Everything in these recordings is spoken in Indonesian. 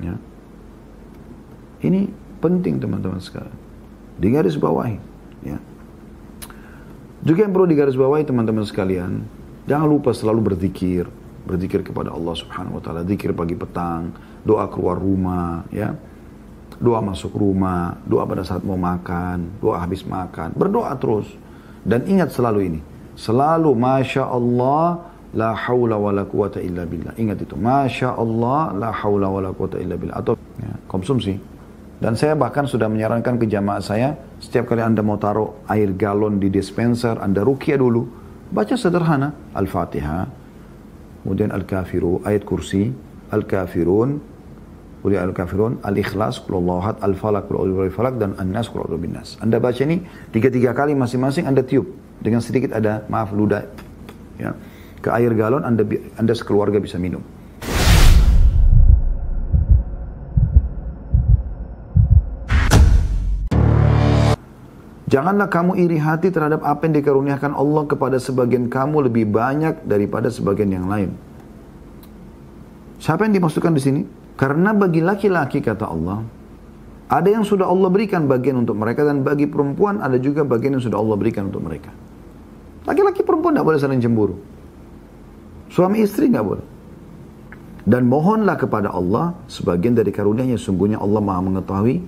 Ya. Ini penting teman-teman sekalian. Digaris bawahi. Ya. Juga yang perlu digaris bawahi teman-teman sekalian, jangan lupa selalu berzikir. Berzikir kepada Allah Subhanahu wa taala, zikir pagi petang, doa keluar rumah, ya. Doa masuk rumah, doa pada saat mau makan, doa habis makan, berdoa terus. Dan ingat selalu ini, selalu Masya Allah, la hawla wa la quwata illa billah. Ingat itu, Masya Allah, la hawla wa la quwata illa billah. Atau ya, konsumsi. Dan saya bahkan sudah menyarankan ke jamaah saya, setiap kali Anda mau taruh air galon di dispenser, Anda ruqyah dulu. Baca sederhana, Al-Fatihah, kemudian Al-Kafirun, ayat kursi, Al-Kafirun, kemudian Al-Kafirun, Al-Ikhlas, Qulullahu Ahad, Al-Falaq, Qulullahu Falaq, dan An-Nas, Qulullahu Bin-Nas. Anda baca ini 3 kali masing-masing, Anda tiup. Dengan sedikit ada, maaf, ludah. Ya. Ke air galon, Anda sekeluarga bisa minum. Janganlah kamu iri hati terhadap apa yang dikaruniakan Allah kepada sebagian kamu lebih banyak daripada sebagian yang lain. Siapa yang dimaksudkan di sini? Karena bagi laki-laki kata Allah, ada yang sudah Allah berikan bagian untuk mereka, dan bagi perempuan ada juga bagian yang sudah Allah berikan untuk mereka. Laki-laki perempuan tidak boleh saling cemburu. Suami istri tidak boleh. Dan mohonlah kepada Allah sebagian dari karunia-Nya, sungguhnya Allah Maha mengetahui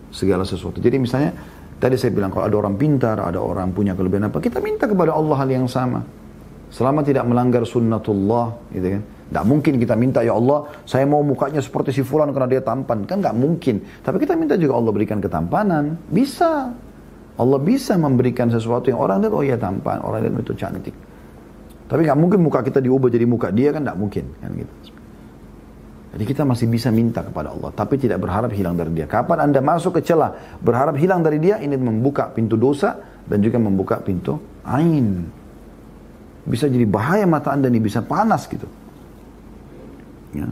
segala sesuatu. Jadi misalnya tadi saya bilang, kalau ada orang pintar, ada orang punya kelebihan apa, kita minta kepada Allah hal yang sama. Selama tidak melanggar sunnatullah, gitu kan. Tidak mungkin kita minta, ya Allah, saya mau mukanya seperti si fulan karena dia tampan. Kan nggak mungkin. Tapi kita minta juga Allah berikan ketampanan. Bisa. Allah bisa memberikan sesuatu yang orang lihat, oh ya tampan, orang lihat itu cantik. Tapi nggak mungkin muka kita diubah jadi muka dia, kan nggak mungkin. Kan gitu. Jadi kita masih bisa minta kepada Allah, tapi tidak berharap hilang dari dia. Kapan Anda masuk ke celah berharap hilang dari dia, ini membuka pintu dosa dan juga membuka pintu ain. Bisa jadi bahaya mata Anda nih, bisa panas gitu. Ya.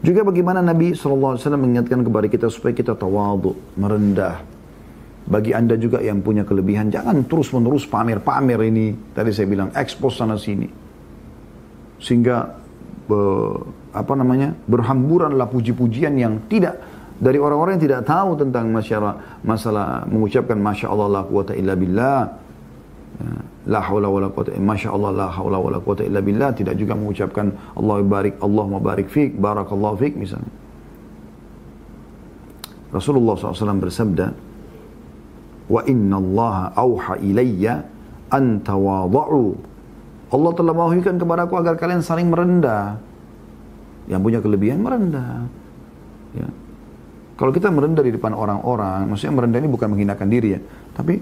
Juga bagaimana Nabi SAW mengingatkan kepada kita supaya kita tawadhu, merendah. Bagi Anda juga yang punya kelebihan, jangan terus-menerus pamer-pamer ini. Tadi saya bilang, ekspos sana-sini. Sehingga berhamburanlah puji-pujian yang tidak dari orang-orang yang tidak tahu tentang masalah mengucapkan Masya Allah la quwata illa billah, la hawla wa la quwata, Masya Allah la hawla wa la quwata illa billah, tidak juga mengucapkan Allahumma barik fik, barakallahu fik misalnya. Rasulullah SAW bersabda, wa inna Allah auha ilayya an tawadhu. Allah telah mewahyukan kepadaku agar kalian saling merendah. Yang punya kelebihan merendah. Ya. Kalau kita merendah di depan orang-orang, maksudnya merendah ini bukan menghinakan diri ya, tapi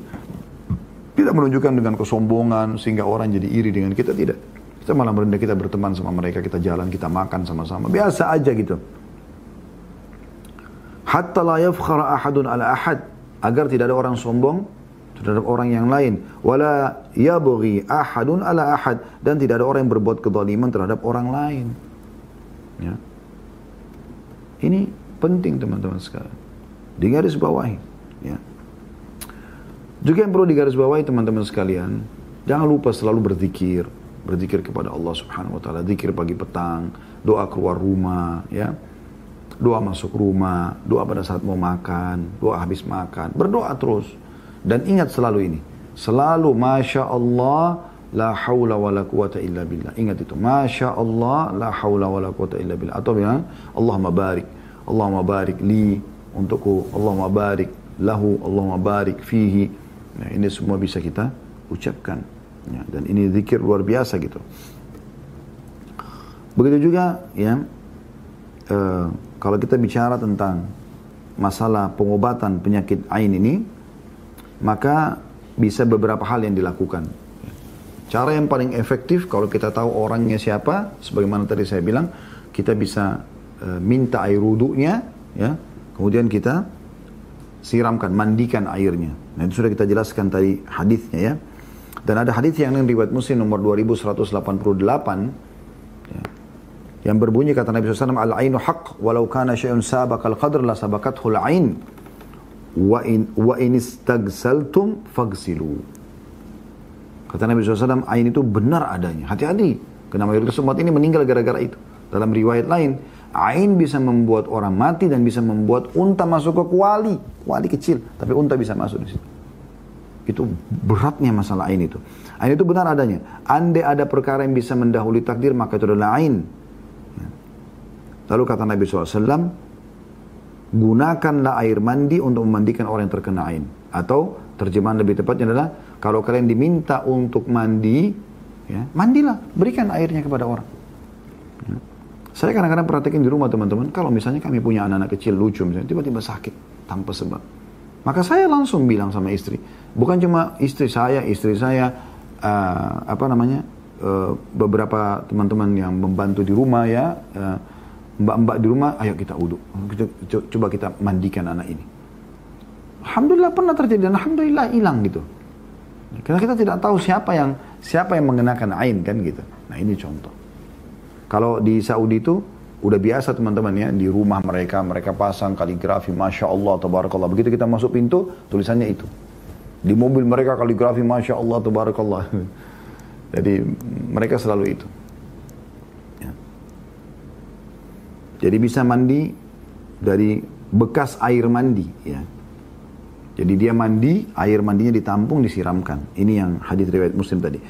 tidak menunjukkan dengan kesombongan sehingga orang jadi iri dengan kita, tidak. Kita malah merendah, kita berteman sama mereka, kita jalan, kita makan sama-sama, biasa aja gitu. Hatta la yafkhara ahadun ala ahad, agar tidak ada orang sombong terhadap orang yang lain, wala yabghi ahadun ala ahad, dan tidak ada orang yang berbuat kezaliman terhadap orang lain. Ya. Ini penting teman-teman sekalian, digaris bawahi. Ya. Juga yang perlu digaris bawahi teman-teman sekalian, jangan lupa selalu berzikir, berzikir kepada Allah Subhanahu wa taala, zikir pagi petang, doa keluar rumah, ya. Doa masuk rumah, doa pada saat mau makan, doa habis makan, berdoa terus. Dan ingat selalu ini, selalu Masya Allah, la hawla wa la quwata illa billah. Ingat itu, Masya Allah, la hawla wa la quwata illa billah. Atau bilang, Allahumma barik li, untukku, Allahumma barik lahu, Allahumma barik fihi. Nah, ini semua bisa kita ucapkan. Ya, dan ini zikir luar biasa gitu. Begitu juga, ya, kalau kita bicara tentang masalah pengobatan penyakit ain ini, maka bisa beberapa hal yang dilakukan. Cara yang paling efektif kalau kita tahu orangnya siapa, sebagaimana tadi saya bilang, kita bisa minta air wudunya, ya, kemudian kita siramkan, mandikan airnya. Nah, itu sudah kita jelaskan tadi hadisnya, ya. Dan ada hadis yang riwayat Muslim nomor 2188, ya, yang berbunyi kata Nabi SAW, al-ainu haq walau kana syai'un sabaqal qadr la sabaqathul ain. Wa in istagsaltum fagsilu. Kata Nabi SAW, ain itu benar adanya. Hati-hati, karena mayoritas umat ini meninggal gara-gara itu. Dalam riwayat lain, Ain bisa membuat orang mati dan bisa membuat unta masuk ke kuali. Kuali kecil, tapi unta bisa masuk di situ. Itu beratnya masalah ain itu. Ain itu benar adanya. Andai ada perkara yang bisa mendahului takdir, maka itu adalah ain. Lalu kata Nabi SAW, gunakanlah air mandi untuk memandikan orang yang terkena ain. Atau terjemahan lebih tepatnya adalah, kalau kalian diminta untuk mandi, ya, mandilah, berikan airnya kepada orang. Ya. Saya kadang-kadang perhatikan di rumah teman-teman, kalau misalnya kami punya anak-anak kecil lucu, misalnya tiba-tiba sakit tanpa sebab. Maka saya langsung bilang sama istri, bukan cuma istri saya, beberapa teman-teman yang membantu di rumah ya, mbak-mbak di rumah, ayo kita wudhu, coba kita mandikan anak ini. Alhamdulillah pernah terjadi dan alhamdulillah hilang gitu. Karena kita tidak tahu siapa yang mengenakan ain kan gitu. Nah ini contoh. Kalau di Saudi itu udah biasa teman-teman ya, di rumah mereka pasang kaligrafi, Masya Allah, Tabarakallah. Begitu kita masuk pintu, tulisannya itu. Di mobil mereka kaligrafi, Masya Allah, Tabarakallah. Jadi mereka selalu itu. Ya. Jadi bisa mandi dari bekas air mandi. Ya. Jadi dia mandi, air mandinya ditampung, disiramkan. Ini yang hadis riwayat Muslim tadi.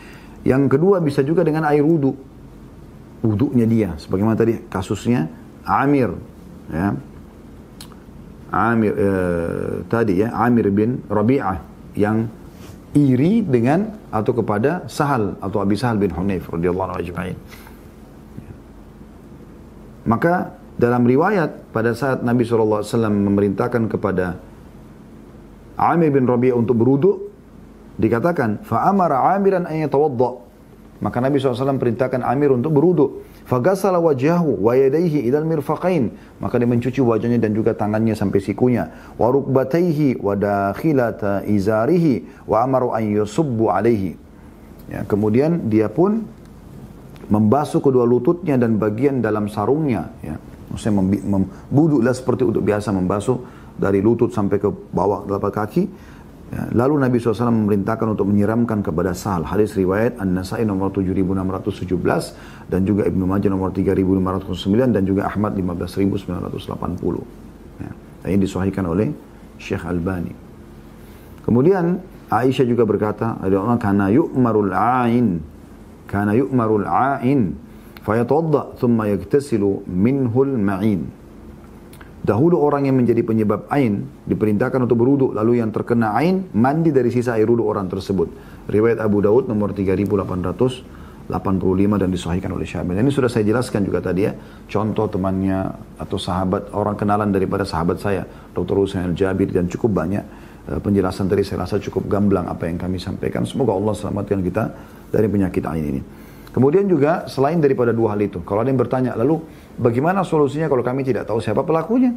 Yang kedua bisa juga dengan air wudhu. Wudhunya dia, sebagaimana tadi kasusnya Amir, ya. Amir bin Rabi'ah yang iri dengan atau kepada Sahal atau Abi Sahal bin Hunayf radhiyallahu anhu ajma'in. Maka dalam riwayat pada saat Nabi SAW memerintahkan kepada Amir bin Rabi'ah untuk berwudu, dikatakan fa'amara Amiran an yatawadda. Maka Nabi SAW perintahkan Amir untuk berwudu. Faghasala wajhahu wa yadayhi ilal mirfaqain. Maka dia mencuci wajahnya dan juga tangannya sampai sikunya. Wa rukbatayhi wa dakhilata izarihi wa amaru an yusubbu alaihi. Ya, kemudian dia pun membasuh kedua lututnya dan bagian dalam sarungnya. Ya. Maksudnya membuduklah seperti untuk biasa membasuh dari lutut sampai ke bawah telapak kaki. Ya, lalu Nabi SAW memerintahkan untuk menyiramkan kepada Sahal. Hadis riwayat An-Nasai nomor 7617 dan juga Ibnu Majah nomor 3509 dan juga Ahmad 15980. Ya, ini disahihkan oleh Syekh Albani. Kemudian Aisyah juga berkata, kana yu'marul a'in fayatawadda thumma yaktasilu minhul ma'in. Dahulu orang yang menjadi penyebab ain diperintahkan untuk berwudu, lalu yang terkena ain mandi dari sisa air wudu orang tersebut. Riwayat Abu Daud nomor 3885 dan disahihkan oleh Syaikhul. Ini sudah saya jelaskan juga tadi ya, contoh temannya atau sahabat, orang kenalan daripada sahabat saya, Dr. Husain Al-Jabir, dan cukup banyak penjelasan tadi saya rasa cukup gamblang apa yang kami sampaikan. Semoga Allah selamatkan kita dari penyakit ain ini. Kemudian juga selain daripada dua hal itu, kalau ada yang bertanya, lalu bagaimana solusinya kalau kami tidak tahu siapa pelakunya?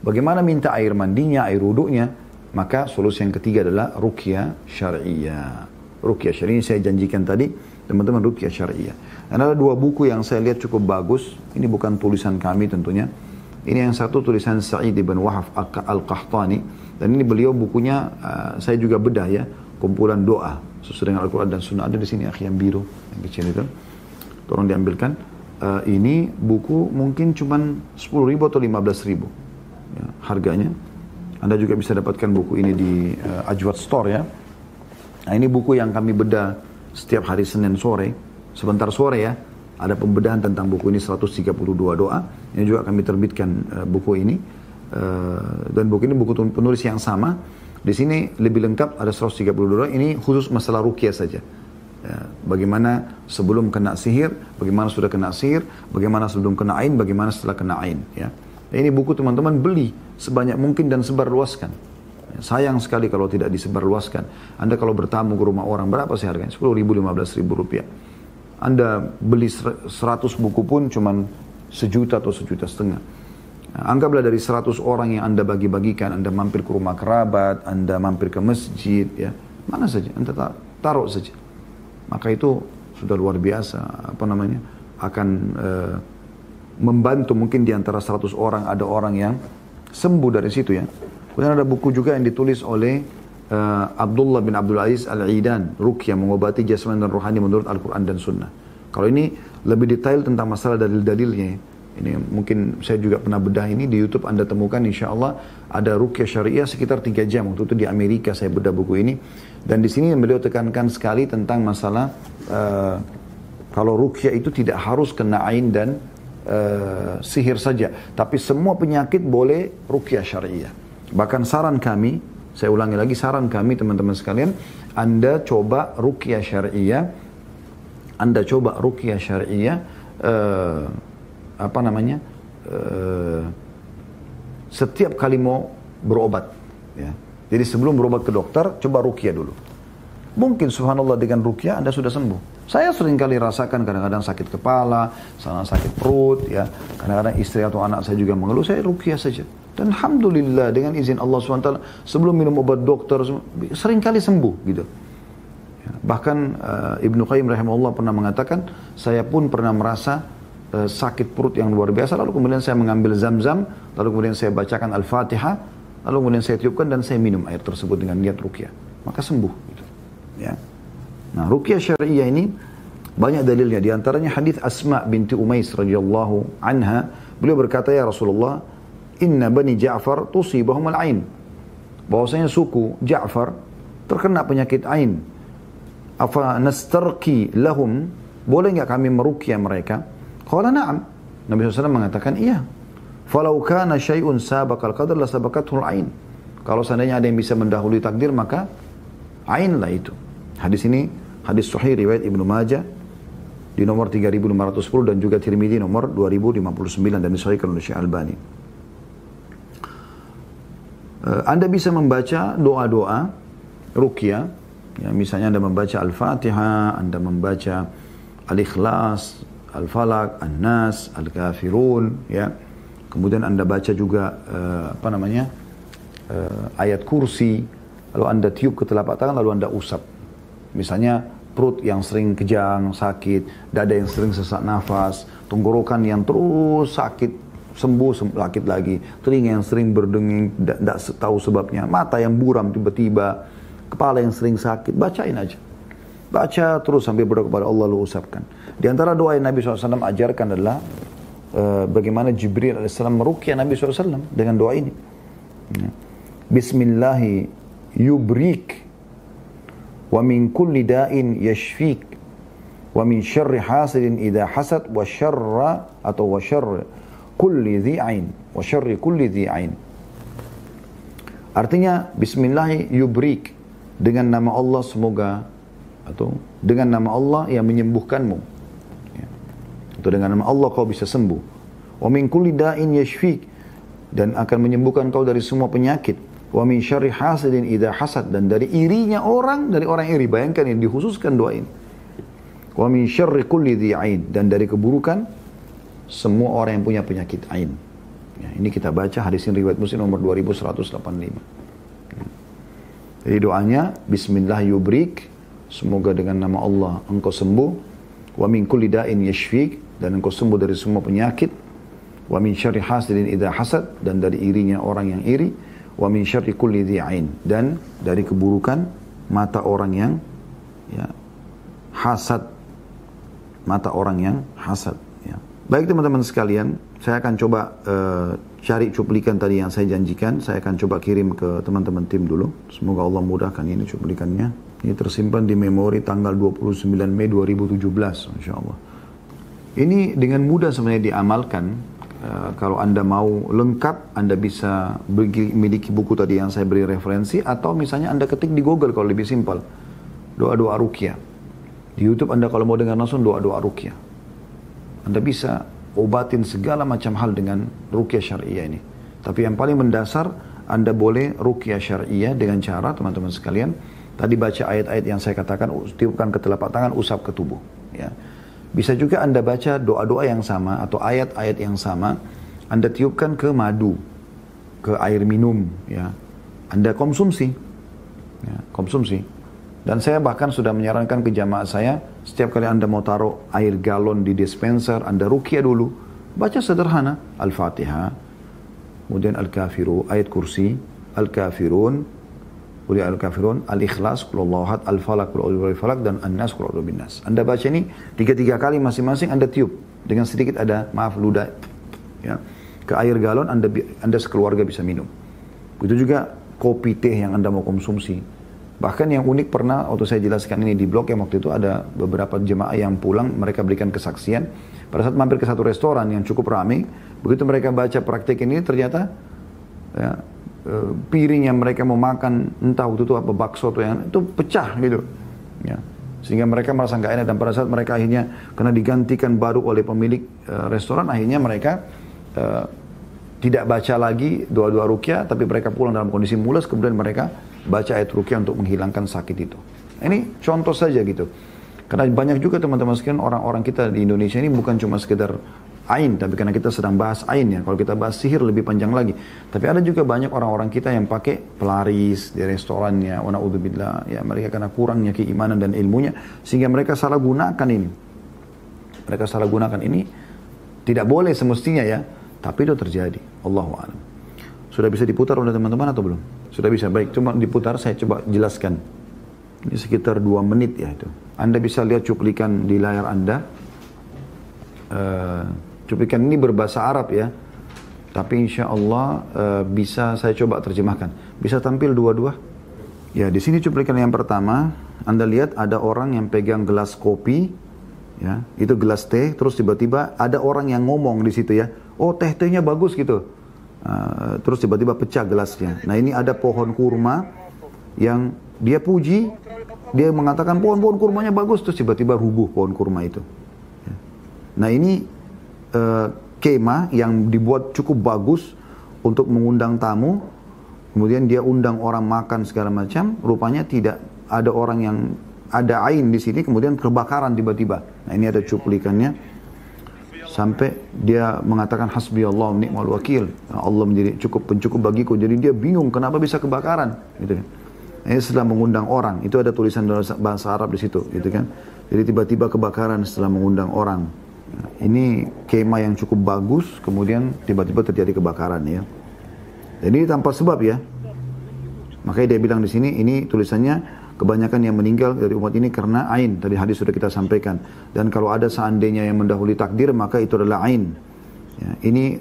Bagaimana minta air mandinya, air wudunya? Maka solusi yang ketiga adalah ruqyah syar'iyyah. Ruqyah syar'iyyah saya janjikan tadi, teman-teman, ruqyah syar'iyyah. Dan ada dua buku yang saya lihat cukup bagus. Ini bukan tulisan kami tentunya. Ini yang satu tulisan Sa'id bin Wahab Al-Qahtani. Dan ini beliau bukunya, saya juga bedah ya, kumpulan doa sesuai dengan Al-Quran dan Sunnah. Ada di sini akhi yang biru, yang kecil itu. Tolong diambilkan. Ini buku mungkin cuman 10.000 atau 15.000 ya, harganya. Anda juga bisa dapatkan buku ini di Ajwad Store ya. Nah, ini buku yang kami bedah setiap hari Senin sore, sebentar sore ya. Ada pembedahan tentang buku ini 132 doa. Ini juga kami terbitkan buku ini. Dan buku ini buku penulis yang sama. Di sini lebih lengkap, ada 132 doa. Ini khusus masalah ruqyah saja. Ya, bagaimana sebelum kena sihir, bagaimana sudah kena sihir, bagaimana sebelum kena ain, bagaimana setelah kena ain. Ya. Ini buku teman-teman beli sebanyak mungkin dan sebarluaskan. Ya, sayang sekali kalau tidak disebarluaskan. Anda kalau bertamu ke rumah orang, berapa sih harganya? 10.000, 15.000 rupiah. Anda beli 100 buku pun cuman 1 juta atau 1,5 juta. Nah, anggaplah dari 100 orang yang Anda bagi-bagikan, Anda mampir ke rumah kerabat, Anda mampir ke masjid, ya, mana saja, Anda taruh saja. Maka itu sudah luar biasa, akan membantu mungkin di antara 100 orang ada orang yang sembuh dari situ ya. Kemudian ada buku juga yang ditulis oleh Abdullah bin Abdul Aziz Al-Idan, Ruqyah, mengobati jasmani dan rohani menurut Al-Quran dan Sunnah. Kalau ini lebih detail tentang masalah dalil-dalilnya Ini mungkin saya juga pernah bedah ini di YouTube, Anda temukan insya Allah ada ruqyah syariah sekitar 3 jam. Waktu itu di Amerika saya bedah buku ini. Dan di sini beliau tekankan sekali tentang masalah kalau ruqyah itu tidak harus kena ain dan sihir saja. Tapi semua penyakit boleh ruqyah syariah. Bahkan saran kami, saya ulangi lagi saran kami teman-teman sekalian, Anda coba ruqyah syariah. Anda coba ruqyah syariah setiap kali mau berobat, ya. Jadi sebelum berobat ke dokter, coba ruqyah dulu. Mungkin subhanallah dengan ruqyah Anda sudah sembuh. Saya sering kali rasakan kadang-kadang sakit kepala, sana sakit perut, ya. Kadang-kadang istri atau anak saya juga mengeluh, saya ruqyah saja. Dan alhamdulillah dengan izin Allah SWT, sebelum minum obat dokter, sering kali sembuh gitu. Ya. Bahkan Ibnu Qayyim rahimahullah pernah mengatakan, saya pun pernah merasa sakit perut yang luar biasa, lalu kemudian saya mengambil zam-zam, lalu kemudian saya bacakan Al-Fatihah, lalu kemudian saya tiupkan dan saya minum air tersebut dengan niat ruqyah, maka sembuh gitu. Ya. Nah, ruqyah syariah ini banyak dalilnya, di antaranya hadis Asma binti Umais radhiyallahu anha, beliau berkata, ya Rasulullah, inna bani Ja'far tusibahum al-ain, bahwasanya suku Ja'far terkena penyakit ain, afa nastarqi lahum, boleh enggak kami meruqyah mereka? Qala na'am. Nabi SAW mengatakan iya. Falau kana syai'un sabaqal qadar la sabaqathul ain. Kalau seandainya ada yang bisa mendahului takdir, maka ain lah itu. Hadis ini hadis sahih riwayat Ibnu Majah di nomor 3510 dan juga Tirmidzi nomor 2059 dan disahihkan oleh Syekh Albani. Anda bisa membaca doa-doa ruqyah, ya, misalnya Anda membaca Al-Fatihah, Anda membaca Al-Ikhlas, Al-Falaq, An-Nas, Al-Kafirun, ya. Kemudian Anda baca juga ayat kursi, lalu Anda tiup ke telapak tangan, lalu Anda usap. Misalnya perut yang sering kejang, sakit, dada yang sering sesak nafas, tenggorokan yang terus sakit, sembuh sakit lagi, telinga yang sering berdenging, tidak tahu sebabnya, mata yang buram tiba-tiba, kepala yang sering sakit, bacain aja. Baca terus sampai berdoa kepada Allah, lalu usapkan. Di antara doa yang Nabi SAW ajarkan adalah bagaimana Jibril AS meruqyah Nabi SAW dengan doa ini. Bismillahi yubrik wa min kulli da'in yashfik wa min syarri hasidin idha hasad wa syarra atau wa syarri kulli dhi'ain wa syarri kulli dhi'ain. Artinya Bismillahi yubrik, dengan nama Allah semoga, atau dengan nama Allah yang menyembuhkanmu, ya. Atau dengan nama Allah kau bisa sembuh. Wa min kulli da'in yashfik, dan akan menyembuhkan kau dari semua penyakit. Wa min syarri hasidin idza hasad, dan dari irinya orang, dari orang iri. Bayangkan yang dikhususkan doa ini. Wa min syarri kulli dhi ain, dan dari keburukan semua orang yang punya penyakit ain. Ya, ini kita baca hadis ini riwayat Muslim nomor 2185. Ya. Jadi doanya Bismillah yubrik, semoga dengan nama Allah engkau sembuh. Wa min kulli da'in yashfik, dan engkau sembuh dari semua penyakit. Wa min syarri hasidin idza hasad, dan dari irinya orang yang iri. Wa min syarri kulli dhi'ain, dan dari keburukan mata orang yang, ya, hasad, mata orang yang hasad, ya. Baik teman-teman sekalian, saya akan coba cari cuplikan tadi yang saya janjikan. Saya akan coba kirim ke teman-teman tim dulu. Semoga Allah mudahkan ini cuplikannya. Ini tersimpan di memori tanggal 29 Mei 2017, Masya Allah. Ini dengan mudah sebenarnya diamalkan. Kalau Anda mau lengkap, Anda bisa memiliki buku tadi yang saya beri referensi, atau misalnya Anda ketik di Google kalau lebih simpel. Doa-doa ruqyah. Di YouTube Anda kalau mau dengar langsung doa-doa ruqyah. Anda bisa obatin segala macam hal dengan ruqyah syariah ini. Tapi yang paling mendasar, Anda boleh ruqyah syariah dengan cara, teman-teman sekalian, tadi baca ayat-ayat yang saya katakan, tiupkan ke telapak tangan, usap ke tubuh. Ya. Bisa juga Anda baca doa-doa yang sama atau ayat-ayat yang sama, Anda tiupkan ke madu, ke air minum. Ya. Anda konsumsi. Ya, konsumsi. Dan saya bahkan sudah menyarankan ke jamaah saya, setiap kali Anda mau taruh air galon di dispenser, Anda ruqyah dulu. Baca sederhana, Al-Fatihah, kemudian Al-Kafirun, ayat kursi, Al-Kafirun, Al-Kafirun, Al-Ikhlas, Qul Ahad, Al-Falaq, Qul Falaq, dan An-Nas, Qul A'udzu Binnas. Anda baca ini 3 kali masing-masing, Anda tiup dengan sedikit ada, maaf, ludah Ya. Ke air galon Anda sekeluarga bisa minum. Begitu juga kopi, teh yang Anda mau konsumsi. Bahkan yang unik pernah waktu saya jelaskan ini di blog yang waktu itu ada beberapa jemaah yang pulang, mereka berikan kesaksian. Pada saat mampir ke satu restoran yang cukup ramai, begitu mereka baca praktek ini ternyata ya, piring yang mereka mau makan, entah waktu itu apa bakso atau yang itu pecah gitu. Ya. Sehingga mereka merasa nggak enak dan pada saat mereka akhirnya kena digantikan baru oleh pemilik restoran, akhirnya mereka tidak baca lagi doa-doa ruqyah, tapi mereka pulang dalam kondisi mules, kemudian mereka baca ayat ruqyah untuk menghilangkan sakit itu. Ini contoh saja gitu. Karena banyak juga teman-teman sekalian orang-orang kita di Indonesia ini bukan cuma sekedar ain, tapi karena kita sedang bahas ain ya. Kalau kita bahas sihir lebih panjang lagi. Tapi ada juga banyak orang-orang kita yang pakai pelaris di restorannya, wa na'udzubillah, ya mereka karena kurangnya keimanan dan ilmunya sehingga mereka salah gunakan ini. Mereka salah gunakan ini tidak boleh semestinya ya, tapi itu terjadi. Allahu a'lam. Sudah bisa diputar oleh teman-teman atau belum? Sudah bisa. Baik, cuma diputar saya coba jelaskan. Ini sekitar 2 menit ya itu. Anda bisa lihat cuplikan di layar Anda. Cuplikan ini berbahasa Arab ya. Tapi insya Allah bisa saya coba terjemahkan. Bisa tampil dua-dua? Ya, di sini cuplikan yang pertama. Anda lihat ada orang yang pegang gelas kopi. Ya, itu gelas teh. Terus tiba-tiba ada orang yang ngomong di situ ya. Oh, teh-tehnya bagus gitu. Terus tiba-tiba pecah gelasnya. Nah, ini ada pohon kurma yang dia puji. Dia mengatakan pohon-pohon kurmanya bagus. Terus tiba-tiba rubuh pohon kurma itu. Ya. Nah, ini kemah yang dibuat cukup bagus untuk mengundang tamu. Kemudian dia undang orang makan segala macam. Rupanya tidak ada orang yang ada ain di sini. Kemudian kebakaran tiba-tiba. Nah, ini ada cuplikannya. Sampai dia mengatakan hasbi Allah ni'mal wakil. Allah menjadi pencukup bagiku. Jadi dia bingung kenapa bisa kebakaran. Gitu kan. Ini setelah mengundang orang. Itu ada tulisan dalam bahasa Arab di situ. Gitu kan. Jadi tiba-tiba kebakaran setelah mengundang orang. Nah, ini kemah yang cukup bagus, kemudian tiba-tiba terjadi kebakaran ya. Jadi tanpa sebab ya. Makanya dia bilang di sini, ini tulisannya kebanyakan yang meninggal dari umat ini karena ain. Tadi hadis sudah kita sampaikan. Dan kalau ada seandainya yang mendahului takdir, maka itu adalah ain. Ya, ini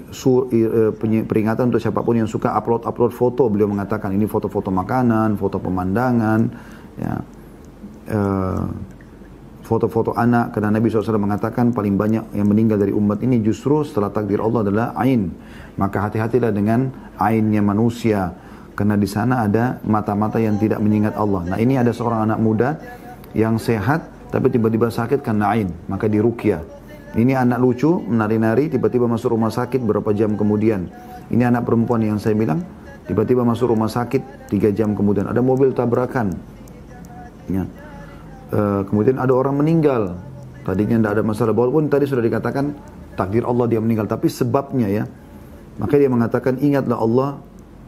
peringatan untuk siapapun yang suka upload foto. Beliau mengatakan ini foto-foto makanan, foto pemandangan, ya. Foto-foto anak, karena Nabi SAW mengatakan paling banyak yang meninggal dari umat ini justru setelah takdir Allah adalah ain. Maka hati-hatilah dengan ainnya manusia, karena di sana ada mata-mata yang tidak mengingat Allah. Nah, ini ada seorang anak muda yang sehat tapi tiba-tiba sakit karena ain, maka diruqyah. Ini anak lucu, menari-nari, tiba-tiba masuk rumah sakit beberapa jam kemudian. Ini anak perempuan yang saya bilang, tiba-tiba masuk rumah sakit 3 jam kemudian. Ada mobil tabrakan. Ya. Kemudian ada orang meninggal. Tadinya tidak ada masalah, walaupun tadi sudah dikatakan takdir Allah dia meninggal, tapi sebabnya ya. Maka dia mengatakan ingatlah Allah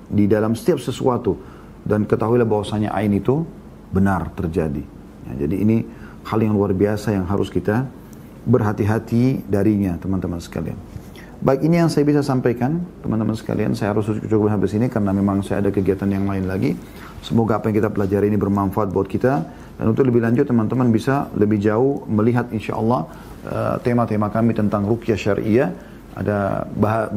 di dalam setiap sesuatu dan ketahuilah bahwasanya ain itu benar terjadi. Ya, jadi ini hal yang luar biasa yang harus kita berhati-hati darinya, teman-teman sekalian. Baik, ini yang saya bisa sampaikan, teman-teman sekalian. Saya harus cukup sampai sini karena memang saya ada kegiatan yang lain lagi. Semoga apa yang kita pelajari ini bermanfaat buat kita. Dan untuk lebih lanjut, teman-teman bisa lebih jauh melihat insya Allah tema-tema kami tentang ruqyah syariah. Ada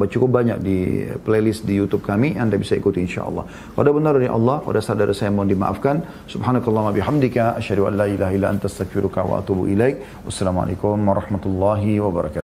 cukup banyak di playlist di YouTube kami. Anda bisa ikuti insya Allah. Pada benar dari Allah, pada saudara saya mohon dimaafkan. Subhanakallahumma bihamdika asyhadu an la ilaha illa anta astaghfiruka wa atubu ilaik. Wassalamualaikum warahmatullahi wabarakatuh.